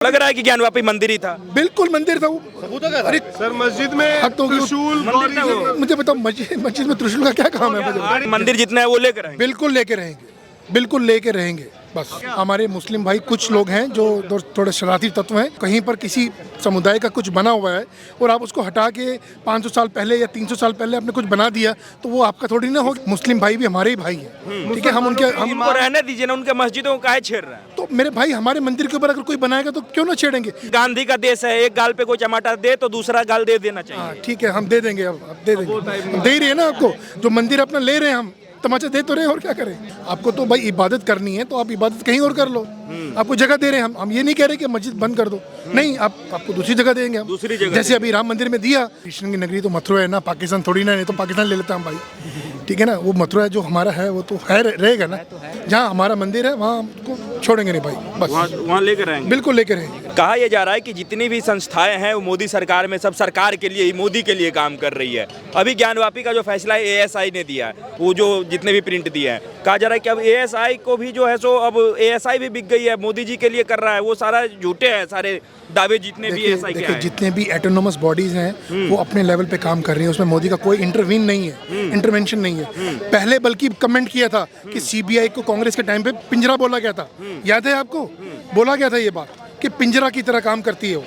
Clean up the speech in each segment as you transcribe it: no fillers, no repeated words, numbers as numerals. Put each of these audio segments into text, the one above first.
लग रहा है कि ज्ञानवापी मंदिर ही था। बिल्कुल मंदिर था वो। अरे सर मस्जिद में त्रिशूल मुझे बताओ मस्जिद में त्रिशूल का क्या काम है? मुझे मंदिर जितना है वो लेकर आएंगे। बिल्कुल लेके रहेंगे, बिल्कुल लेके रहेंगे। बस हमारे मुस्लिम भाई कुछ लोग हैं जो थोड़े शरारती तत्व हैं, कहीं पर किसी समुदाय का कुछ बना हुआ है और आप उसको हटा के 500 साल पहले या 300 साल पहले आपने कुछ बना दिया तो वो आपका थोड़ी ना हो। मुस्लिम भाई भी हमारे ही भाई हैं, ठीक है। हम उनको रहने दीजिए ना, उनके मस्जिदों को काहे छेड़ रहे हैं? तो मेरे भाई हमारे मंदिर के ऊपर अगर कोई बनाएगा तो क्यों ना छेड़ेंगे? गांधी का देश है, एक गाल पे कोई टमाटर दे तो दूसरा गाल दे देना चाहिए। हाँ ठीक है, हम दे देंगे, अब दे देंगे, हम दे ही रहे हैं ना आपको। जो मंदिर अपना ले रहे हैं हम तमाचा दे तो रहे हैं, और क्या करें? आपको तो भाई इबादत करनी है तो आप इबादत कहीं और कर लो। आपको जगह दे रहे हैं हम ये नहीं कह रहे कि मस्जिद बंद कर दो, नहीं, आपको दूसरी जगह देंगे हम। दूसरी जगह जैसे अभी राम मंदिर में दिया। कृष्ण की नगरी तो मथुरा है ना, पाकिस्तान थोड़ी ना, नहीं तो पाकिस्तान ले लेता हम भाई, ठीक है ना। वो मथुरा जो हमारा है वो तो है, रहेगा ना। जहाँ हमारा मंदिर है वहाँ हमको छोड़ेंगे नहीं भाई, बस वहाँ लेकर आएंगे। बिल्कुल लेकर रहेंगे। कहा यह जा रहा है कि जितनी भी संस्थाएं हैं वो मोदी सरकार में सब सरकार के लिए, मोदी के लिए काम कर रही है। अभी ज्ञानवापी का जो फैसला है एएसआई ने दिया है, वो जो जितने भी प्रिंट दिए हैं, कहा जा रहा है कि अब एएसआई को भी जो है सो अब एएसआई भी बिक गई है, मोदी जी के लिए कर रहा है। वो सारा झूठे हैं सारे दावे जितने भी एएसआई के हैं। जितने भी एटोनोमस बॉडीज हैं वो अपने लेवल पे काम कर रही हैं, उसमें मोदी का कोई इंटरवीन नहीं है, इंटरवेंशन नहीं है। पहले बल्कि कमेंट किया था कि सीबीआई को कांग्रेस के टाइम पे पिंजरा बोला गया था, याद है आपको? बोला गया था ये बात कि पिंजरा की तरह काम करती है वो,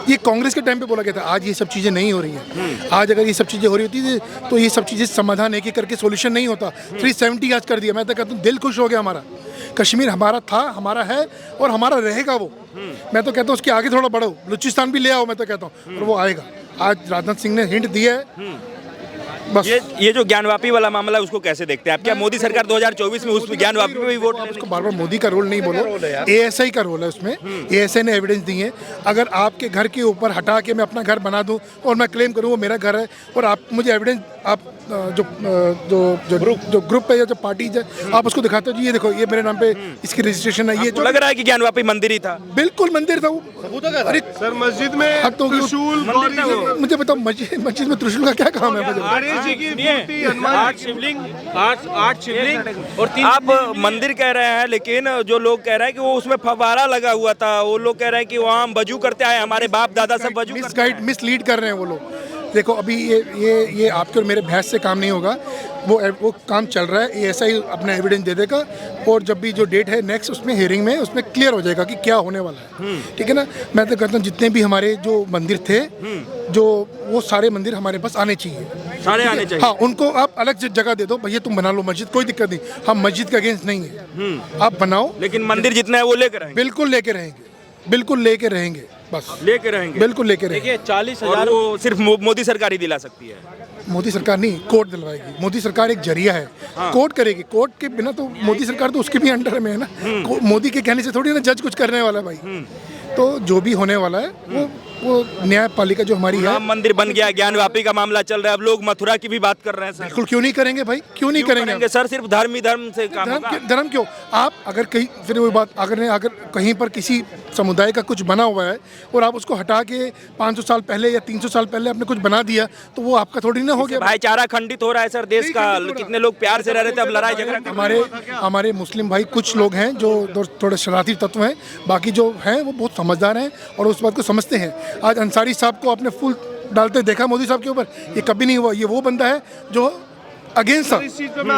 ये कांग्रेस के टाइम पे बोला गया था। आज ये सब चीज़ें नहीं हो रही हैं। आज अगर ये सब चीज़ें हो रही होती तो ये सब चीज़ें समाधान एक एक करके सॉल्यूशन नहीं होता। 370 आज कर दिया। मैं तो कहता हूँ दिल खुश हो गया हमारा। कश्मीर हमारा था, हमारा है और हमारा रहेगा वो। मैं तो कहता हूँ उसके आगे थोड़ा बढ़ो, बलूचिस्तान भी ले आओ, मैं तो कहता हूँ, और वो आएगा। आज राजनाथ सिंह ने हिंट दिया है। बस ये जो ज्ञानवापी वाला मामला है उसको कैसे देखते हैं आप? क्या मोदी सरकार 2024 में उस ज्ञानवापी में भी वोट? उसको बार बार मोदी का रोल नहीं बोलो, एएसआई का रोल है उसमें। एएसआई ने एविडेंस दी है। अगर आपके घर के ऊपर हटा के मैं अपना घर बना दूं और मैं क्लेम करूं वो मेरा घर है, और आप मुझे एविडेंस, आप जो ग्रुप है या जो पार्टीज है, आप उसको दिखाते हो जी ये देखो ये मेरे नाम पे इसकी रजिस्ट्रेशन है। ये जो लग रहा है कि ज्ञानवापी मंदिर ही था। बिल्कुल मंदिर था वो। अरे सर मस्जिद में त्रिशूल मुझे बताओ मस्जिद में त्रिशूल का क्या काम है? आठ शिवलिंग और आप मंदिर कह रहे हैं, लेकिन जो लोग कह रहे हैं कि वो उसमें फव्वारा लगा हुआ था, वो लोग कह रहे हैं कि वहाँ हम वजू करते आए, हमारे बाप दादा सब वजू करते आए। मिसलीड कर रहे हैं वो लोग। देखो अभी ये आपके और मेरे बहस से काम नहीं होगा, वो काम चल रहा है। एएसआई अपना एविडेंस दे देगा और जब भी जो डेट है नेक्स्ट उसमें हियरिंग में उसमें क्लियर हो जाएगा कि क्या होने वाला है, ठीक है ना। मैं तो कहता हूँ जितने भी हमारे जो मंदिर थे, जो वो सारे मंदिर हमारे पास आने चाहिए, सारे आने चाहिए। हाँ, उनको आप अलग जगह दे दो, भैया तुम बना लो मस्जिद, कोई दिक्कत नहीं। हम मस्जिद के अगेंस्ट नहीं है, आप बनाओ, लेकिन मंदिर जितना है वो लेकर आएंगे। बिल्कुल लेके रहेंगे, बिल्कुल लेके रहेंगे, बस लेके रहेंगे, बिल्कुल लेके रहेंगे। देखिए 40,000 वो सिर्फ मोदी सरकार ही दिला सकती है। मोदी सरकार नहीं, कोर्ट दिलवाएगी। मोदी सरकार एक जरिया है, कोर्ट करेगी। कोर्ट के बिना तो मोदी सरकार तो उसके भी अंडर में है ना। मोदी के कहने से थोड़ी ना जज कुछ करने वाला है भाई। तो जो भी होने वाला है वो न्यायपालिका जो हमारी है। राम मंदिर बन गया, ज्ञानवापी का मामला चल रहा है, अब लोग मथुरा की भी बात कर रहे हैं सर। बिल्कुल, क्यों नहीं करेंगे भाई, क्यों नहीं करेंगे सर? सिर्फ धर्म ही धर्म से काम होगा? धर्म क्यों? आप अगर कहीं, फिर वही बात, अगर कहीं पर किसी समुदाय का कुछ बना हुआ है और आप उसको हटा के 500 साल पहले या 300 साल पहले आपने कुछ बना दिया तो वो आपका थोड़ी ना हो गया। भाईचारा खंडित हो रहा है सर देश का। कितने लोग प्यार से रह रहे थे, अब लड़ाई झगड़ा। हमारे मुस्लिम भाई कुछ लोग हैं जो थोड़े शरारती तत्व हैं, बाकी जो हैं वो बहुत समझदार हैं और उस बात को समझते हैं। आज अंसारी साहब को आपने फूल डालते देखा मोदी साहब के ऊपर? ये कभी नहीं हुआ। ये वो बंदा है जो अगेंस्ट था,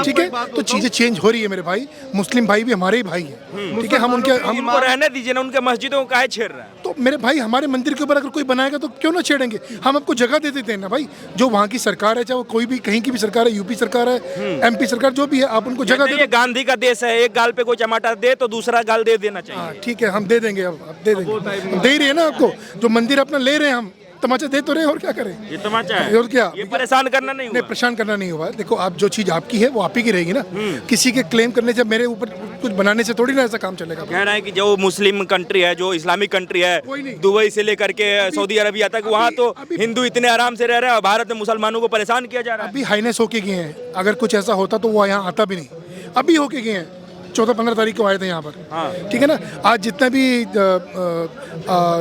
ठीक है। तो चीजें चेंज हो रही है मेरे भाई। मुस्लिम भाई भी हमारे ही भाई हैं, ठीक है। हम उनको रहने दीजिए ना, उनके मस्जिदों को काहे छेड़ रहे हैं? तो मेरे भाई हमारे मंदिर के ऊपर अगर कोई बनाएगा तो क्यों ना छेड़ेंगे? हम आपको जगह दे देते हैं ना भाई। जो वहाँ की सरकार है, चाहे वो कोई भी कहीं की भी सरकार है, यूपी सरकार है, एमपी सरकार, जो भी है, आप उनको जगह दे। गांधी का देश है, एक गाल पे कोई टमाटर दे तो दूसरा गाल दे देना चाहिए। ठीक है, हम दे देंगे, अब दे देंगे, हम दे ही रहे हैं ना आपको। जो मंदिर अपना ले रहे हैं हम तमाचा दे तो रहे, और क्या करें? ये तमाचा है और क्या? ये परेशान करना नहीं हुआ? परेशान करना नहीं हुआ। देखो आप जो चीज आपकी है वो आप ही की रहेगी ना। किसी के क्लेम करने से, मेरे ऊपर कुछ बनाने से थोड़ी ना ऐसा काम चलेगा। कह रहा है कि जो मुस्लिम कंट्री है, जो इस्लामिक कंट्री है, दुबई से लेकर के सऊदी अरबिया तक, वहाँ तो हिंदू इतने आराम से रह रहे हैं और भारत में मुसलमानों को परेशान किया जा रहा है। अभी हाईनेस होके गए हैं। अगर कुछ ऐसा होता तो वो यहाँ आता भी नहीं। अभी होके गए हैं, 14-15 तारीख को आए थे यहाँ पर, ठीक है ना। आज जितना भी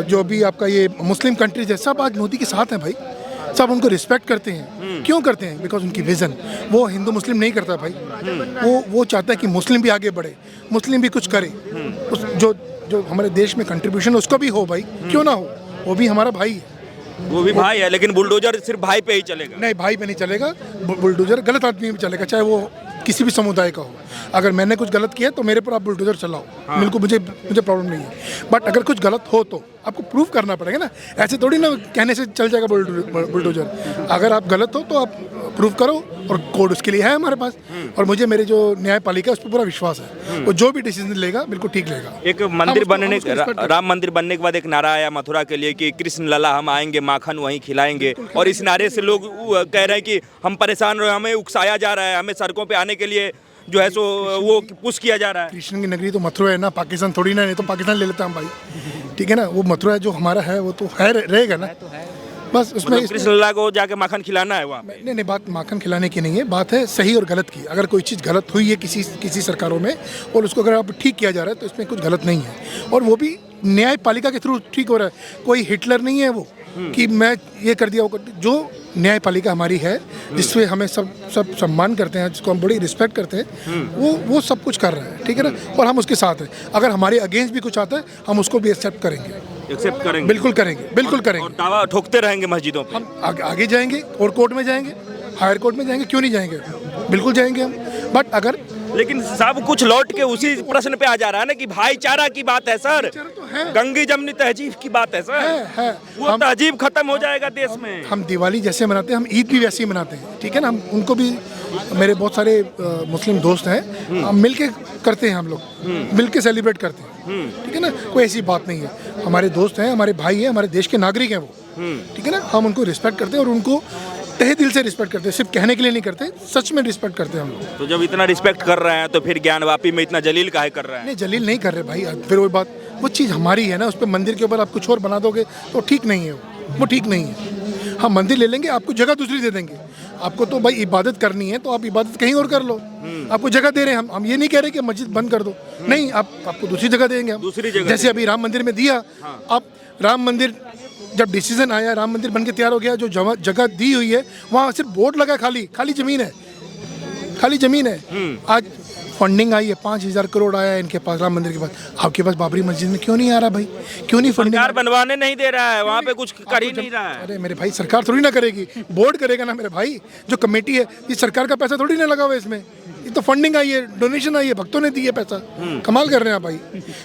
जो भी आपका ये मुस्लिम कंट्रीज है, सब आज मोदी के साथ हैं भाई। सब उनको रिस्पेक्ट करते हैं। क्यों करते हैं? बिकॉज उनकी विजन, वो हिंदू मुस्लिम नहीं करता भाई। वो चाहता है कि मुस्लिम भी आगे बढ़े, मुस्लिम भी कुछ करे। जो जो हमारे देश में कंट्रीब्यूशन उसका भी हो भाई, क्यों ना हो, वो भी हमारा भाई है। वो भी भाई है, लेकिन बुलडोजर सिर्फ भाई पे ही चलेगा। नहीं, भाई पे नहीं चलेगा, बुलडोजर गलत आदमी पे चलेगा, चाहे वो किसी भी समुदाय का हो। अगर मैंने कुछ गलत किया तो मेरे पर आप बुलडोजर चलाओ, बिल्कुल, मुझे प्रॉब्लम नहीं है। बट अगर कुछ गलत हो तो आपको प्रूव करना पड़ेगा ना, ऐसे थोड़ी ना कहने से चल जाएगा बुलडोजर। अगर आप गलत हो तो आप प्रूव करो, और कोड उसके लिए है हमारे पास। और मुझे मेरे जो न्यायपालिका है उस पर पूरा विश्वास है, वो जो भी डिसीजन लेगा बिल्कुल ठीक लेगा। एक मंदिर बनने, राम मंदिर बनने के बाद एक नारा आया मथुरा के लिए कि कृष्ण लला हम आएंगे, माखन वहीं खिलाएंगे, और इस नारे से लोग कह रहे हैं कि हम परेशान रहे, हमें उकसाया जा रहा है, हमें सड़कों पे आने के लिए जो है सो वो पुश किया जा रहा है। कृष्ण की नगरी तो मथुरा है ना, पाकिस्तान थोड़ी ना, नहीं तो पाकिस्तान ले लेता हम भाई, ठीक है ना। वो मथुरा जो हमारा है वो तो है, रहेगा ना, बस उसमें कृष्ण लला को जाके माखन खिलाना है वहाँ। नहीं, बात माखन खिलाने की नहीं है, बात है सही और गलत की। अगर कोई चीज़ गलत हुई है किसी सरकारों में और उसको अगर आप ठीक किया जा रहा है तो इसमें कुछ गलत नहीं है, और वो भी न्यायपालिका के थ्रू ठीक हो रहा है। कोई हिटलर नहीं है वो कि मैं ये कर दिया, वो कर दिया। जो न्यायपालिका हमारी है जिससे हमें सब सम्मान करते हैं, जिसको हम बड़ी रिस्पेक्ट करते हैं, वो सब कुछ कर रहा है, ठीक है ना, और हम उसके साथ हैं। अगर हमारे अगेंस्ट भी कुछ आता है हम उसको भी एक्सेप्ट करेंगे, बिल्कुल करेंगे, बिल्कुल करेंगे। और दावा ठोकते रहेंगे मस्जिदों पे। हम आगे जाएंगे और कोर्ट में जाएंगे, हायर कोर्ट में जाएंगे, क्यों नहीं जाएंगे, बिल्कुल जाएंगे हम। बट अगर लेकिन सब कुछ लौट के उसी प्रश्न पे आ जा रहा है ना कि भाईचारा की बात है सर, गंगी जमनी तहजीब की बात है सर, है। वो तहजीब खत्म हो जाएगा देश में। हम दिवाली जैसे मनाते हैं, हम ईद भी वैसे ही मनाते हैं, ठीक है ना। हम उनको भी, मेरे बहुत सारे मुस्लिम दोस्त हैं, हम मिल के करते हैं, हम लोग मिल के सेलिब्रेट करते हैं, ठीक है ना। कोई ऐसी बात नहीं है, हमारे दोस्त हैं, हमारे भाई हैं, हमारे देश के नागरिक हैं वो, ठीक है ना। हम उनको रिस्पेक्ट करते हैं और उनको तहे दिल से रिस्पेक्ट करते हैं, सिर्फ कहने के लिए नहीं करते, सच में रिस्पेक्ट करते हैं हम लोग। तो जब इतना रिस्पेक्ट कर रहे हैं तो फिर ज्ञानवापी में इतना जलील काहे कर रहे हैं? नहीं, जलील नहीं कर रहे भाई, फिर वो बात, वो चीज़ हमारी है ना, उस पर मंदिर के ऊपर आप कुछ और बना दोगे तो ठीक नहीं है, वो ठीक नहीं है। हम मंदिर ले लेंगे, आपको जगह दूसरी दे देंगे। आपको तो भाई इबादत करनी है तो आप इबादत कहीं और कर लो, आपको जगह दे रहे हैं हम ये नहीं कह रहे कि मस्जिद बंद कर दो, नहीं, आपको दूसरी जगह देंगे हम, दूसरी जगह, जैसे अभी राम मंदिर में दिया। अब राम मंदिर जब डिसीजन आया, राम मंदिर बनके तैयार हो गया, जो जगह दी हुई है वहाँ सिर्फ बोर्ड लगा, खाली ज़मीन है, खाली ज़मीन है। आज फंडिंग आई है, 5,000 करोड़ आया है इनके पास राम मंदिर के पास, आपके पास बाबरी मस्जिद में क्यों नहीं आ रहा भाई, क्यों नहीं फंडिंग? सरकार बनवाने नहीं दे रहा है, वहाँ पे कुछ कर ही नहीं रहा है। अरे मेरे भाई, सरकार थोड़ी ना करेगी, बोर्ड करेगा ना मेरे भाई, जो कमेटी है, ये सरकार का पैसा थोड़ी ना लगा हुआ है इसमें, ये तो फंडिंग आई है, डोनेशन आई है, भक्तों ने दी है पैसा। कमाल कर रहे हैं आप भाई,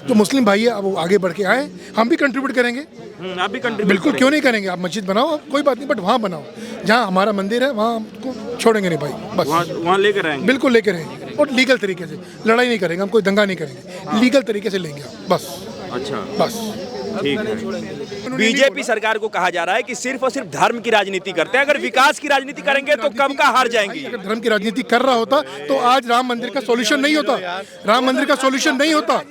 जो मुस्लिम भाई है अब वो आगे बढ़ के आए, हम भी कंट्रीब्यूट करेंगे, आप भी कंट्रीब्यूट बिल्कुल, क्यों नहीं करेंगे। आप मस्जिद बनाओ, कोई बात नहीं, बट वहाँ बनाओ जहाँ हमारा मंदिर है, वहाँ हमको छोड़ेंगे नहीं भाई, बस वहाँ लेकर आएंगे, बिल्कुल लेकर आएंगे, और लीगल तरीके से, लड़ाई नहीं करेंगे हम, कोई दंगा नहीं करेंगे, लीगल तरीके से लेंगे हम, बस। अच्छा, बस ठीक है। बीजेपी सरकार को कहा जा रहा है कि सिर्फ और सिर्फ धर्म की राजनीति करते हैं, अगर विकास की राजनीति करेंगे तो कब का हार जाएंगे। अगर धर्म की राजनीति कर रहा होता तो आज राम मंदिर का सॉल्यूशन नहीं होता, राम मंदिर का सॉल्यूशन नहीं होता।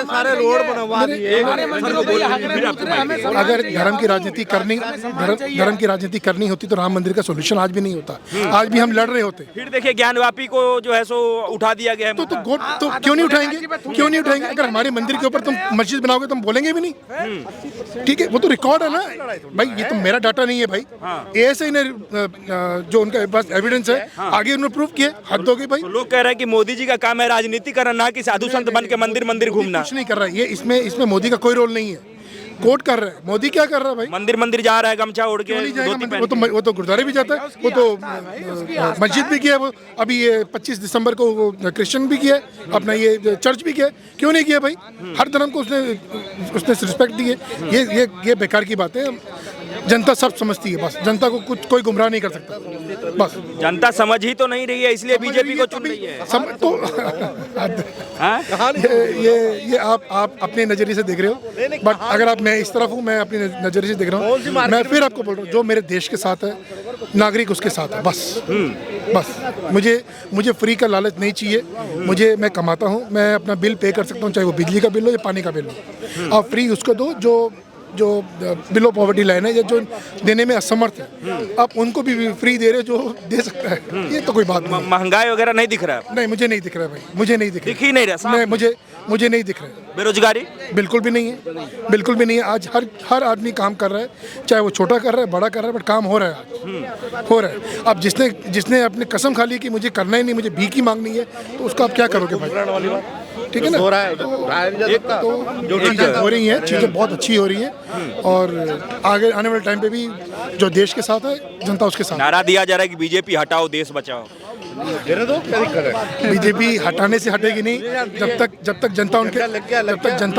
सारे रोड बनवा दिए। अगर धर्म की राजनीति करनी होती तो राम मंदिर का सॉल्यूशन आज भी नहीं होता, आज भी हम लड़ रहे होते। फिर देखिए ज्ञानवापी को जो है सो उठा दिया गया है। तो क्यों नहीं उठाएंगे, क्यों नहीं उठाएंगे? अगर हमारे मंदिर के ऊपर तुम मस्जिद बनाओगे तो हम बोलेंगे भी नहीं, ठीक है, वो तो रिकॉर्ड है ना भाई, ये तो मेरा डाटा नहीं है भाई, एएसआई ने जो उनके पास एविडेंस है, आगे उन्होंने प्रूफ किया, हद हो गई भाई। तो लोग कह रहे हैं कि मोदी जी का काम है राजनीति करना, ना कि साधु संत बन के मंदिर घूमना। कुछ नहीं कर रहा है ये, इसमें मोदी का कोई रोल नहीं है, कोर्ट कर रहा है। मोदी क्या कर रहा है भाई? मंदिर जा रहा है गमछा ओढ़ के, वो तो गुरुद्वारे भी जाता है, वो तो मस्जिद भी किया, वो अभी ये 25 दिसंबर को वो क्रिश्चियन भी किया, अपना ये चर्च भी किया, क्यों नहीं किया भाई? हर धर्म को उसने रिस्पेक्ट दी है। ये बेकार की बात है, जनता सब समझती है, बस जनता को कुछ कोई गुमराह नहीं कर सकता, बस। जनता समझ ही तो नहीं रही है, इसलिए बीजेपी को चुन रही है। तो ये आप अपने नजरिए से देख रहे हो, बट अगर आप, मैं इस तरफ हूँ, मैं अपने नजरिए से देख रहा हूँ, मैं फिर आपको बोल रहा हूँ, जो मेरे देश के साथ है, नागरिक उसके साथ है, बस। मुझे फ्री का लालच नहीं चाहिए, मैं कमाता हूँ, मैं अपना बिल पे कर सकता हूँ, चाहे वो बिजली का बिल हो या पानी का बिल हो, आप फ्री उसको दो जो बिलो पॉवर्टी लाइन है या जो देने में असमर्थ है, आप उनको भी फ्री दे रहे जो दे सकता है, ये तो कोई बात नहीं। महंगाई वगैरह नहीं दिख रहा है? नहीं, मुझे नहीं दिख रहा है भाई, मुझे नहीं दिख ही नहीं रहा। नहीं, मुझे नहीं दिख रहा है। बेरोजगारी बिल्कुल भी नहीं है, बिल्कुल भी नहीं है। आज हर आदमी काम कर रहा है, चाहे वो छोटा कर रहा है, बड़ा कर रहा है, बट काम हो रहा है, आज हो रहा है। अब जिसने अपने कसम खा ली कि मुझे करना ही नहीं, मुझे भीख ही मांगनी है, तो उसका आप क्या करोगे भाई? ठीक है ना, हो रहा है तो हो रही हैं चीज़ें, बहुत अच्छी हो रही हैं और आगे आने वाले टाइम पे भी जो देश के साथ है जनता उसके साथ। नारा दिया जा रहा है कि बीजेपी हटाओ देश बचाओ। देने दो, क्या दिक्कत है? बीजेपी हटाने से हटेगी नहीं जब तक जनता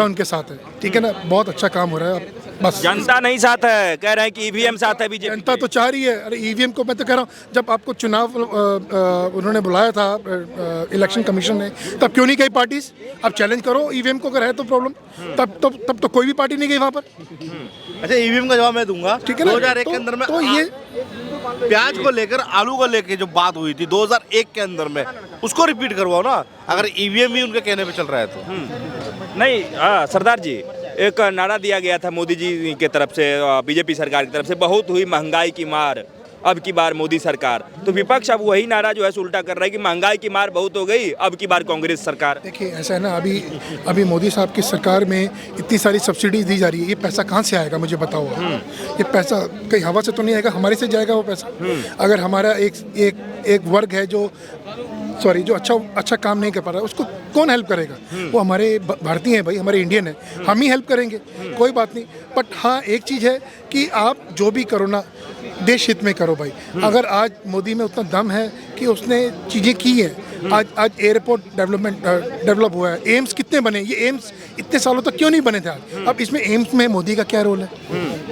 उनके साथ है, ठीक है ना। बहुत अच्छा काम हो रहा है, बस जनता नहीं साथ है, कह रहे हैं कि ईवीएम साथ है बीजेपी। जनता तो चाह रही है। अरे ईवीएम को मैं तो कह रहा हूँ, जब आपको चुनाव उन्होंने बुलाया था इलेक्शन कमीशन ने, तब क्यों नहीं गई पार्टीज? अब चैलेंज करो ईवीएम को, अगर है तो प्रॉब्लम, तब तो कोई भी पार्टी नहीं गई वहाँ पर। अच्छा, ईवीएम का जवाब मैं दूंगा। ठीक है ना, 2001 के अंदर में तो ये प्याज को लेकर, आलू को लेकर जो बात हुई थी 2001 के अंदर में, उसको रिपीट करवाओ ना, अगर ईवीएम भी उनके कहने पे चल रहा है तो। नहीं सरदार जी, एक नारा दिया गया था मोदी जी की तरफ से, बीजेपी सरकार की तरफ से, बहुत हुई महंगाई की मार, अब की बार मोदी सरकार। तो विपक्ष अब वही नारा जो है सो उल्टा कर रहा है कि महंगाई की मार बहुत हो गई, अब की बार कांग्रेस सरकार। देखिए ऐसा है ना, अभी मोदी साहब की सरकार में इतनी सारी सब्सिडीज दी जा रही है, ये पैसा कहाँ से आएगा मुझे बताओ। ये पैसा कहीं हवा से तो नहीं आएगा, हमारे से जाएगा वो पैसा। अगर हमारा एक वर्ग है जो अच्छा काम नहीं कर पा रहा, उसको कौन हेल्प करेगा? वो हमारे भारतीय हैं भाई, हमारे इंडियन है, हम ही हेल्प करेंगे, कोई बात नहीं। बट हाँ, एक चीज़ है कि आप जो भी करो ना, देश हित में करो भाई। अगर आज मोदी में उतना दम है कि उसने चीज़ें की हैं, आज एयरपोर्ट डेवलप हुआ है, एम्स कितने बने, ये एम्स इतने सालों तक क्यों नहीं बने थे आज? अब इसमें एम्स में मोदी का क्या रोल है?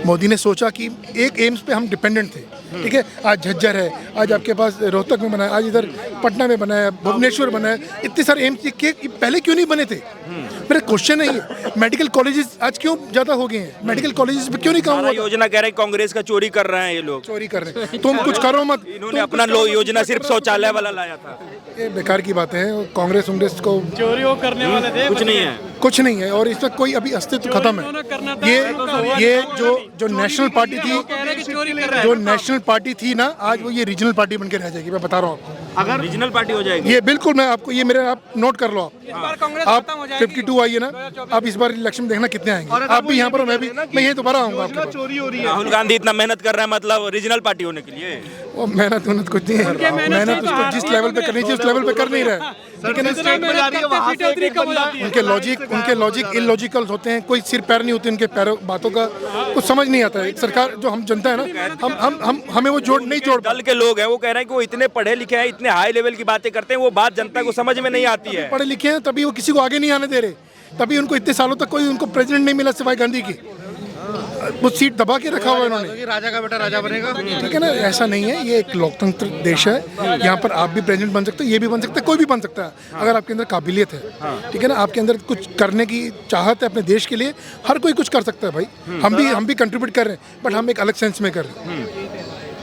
मोदी ने सोचा कि एक एम्स पे हम डिपेंडेंट थे, ठीक है, आज झज्जर है, आज आपके पास रोहतक में बना है, आज इधर पटना में बना है, भुवनेश्वर बना है, इतने सारे एम्स पहले क्यों नहीं बने थे? मेरा क्वेश्चन है ये। मेडिकल कॉलेजेस आज क्यों ज़्यादा हो गए हैं? मेडिकल कॉलेजेस पे क्यों नहीं काम हुआ? योजना कह रहे हैं कांग्रेस का चोरी कर रहे हैं ये लोग, चोरी कर रहे हैं। तुम कुछ करो मत, इन्होंने अपना योजना सिर्फ शौचालय वाला लाया था। ये बेकार की बातें हैं। कांग्रेस को चोरी वो करने वाले थे, कुछ नहीं है और इसमें कोई अभी अस्तित्व खत्म है। ये जो नेशनल पार्टी थी, जो नेशनल पार्टी थी ना, आज वो ये रीजनल पार्टी बन के रह जाएगी। मैं बता रहा हूँ आपको, अगर रीजनल पार्टी हो जाएगी ये बिल्कुल। मैं आपको ये मेरे, आप नोट कर लो, आप 52 आइए ना, आप इस बार इलेक्शन देखना कितने आएंगे। आप भी यहाँ पर, मैं यही दोबारा आऊँगा आपके पास। चोरी हो रही है। राहुल गांधी इतना मेहनत कर रहे हैं, मतलब रीजनल पार्टी होने के लिए। वो मेहनत कुछ नहीं है, मेहनत उसको जिस लेवल पे करनी चाहिए उस लेवल पे कर नहीं रहे। उनके लॉजिक इलॉजिकल होते हैं, कोई सिर पैर नहीं होते उनके पैरों बातों का, कुछ समझ नहीं आता है। सरकार जो हम जनता है ना, हमें वो नहीं जोड़। दल के लोग हैं, वो कह रहे हैं कि वो इतने पढ़े लिखे हैं, इतने हाई लेवल की बातें करते हैं, वो बात जनता को समझ में नहीं आती है। पढ़े लिखे हैं तभी वो किसी को आगे नहीं आने दे रहे, तभी उनको इतने सालों तक कोई उनको प्रेसिडेंट नहीं मिला सिवाय गांधी की। वो सीट दबा के रखा हुआ है उन्होंने। राजा का बेटा राजा बनेगा, ठीक है ना, ऐसा नहीं है। ये एक लोकतंत्र देश है, यहाँ पर आप भी प्रेसिडेंट बन सकते हो, ये भी बन सकते हैं, कोई भी बन सकता है अगर आपके अंदर काबिलियत है, ठीक है ना, आपके अंदर कुछ करने की चाहत है अपने देश के लिए, हर कोई कुछ कर सकता है भाई। हम भी कंट्रीब्यूट कर रहे हैं, बट हम एक अलग सेंस में कर रहे हैं।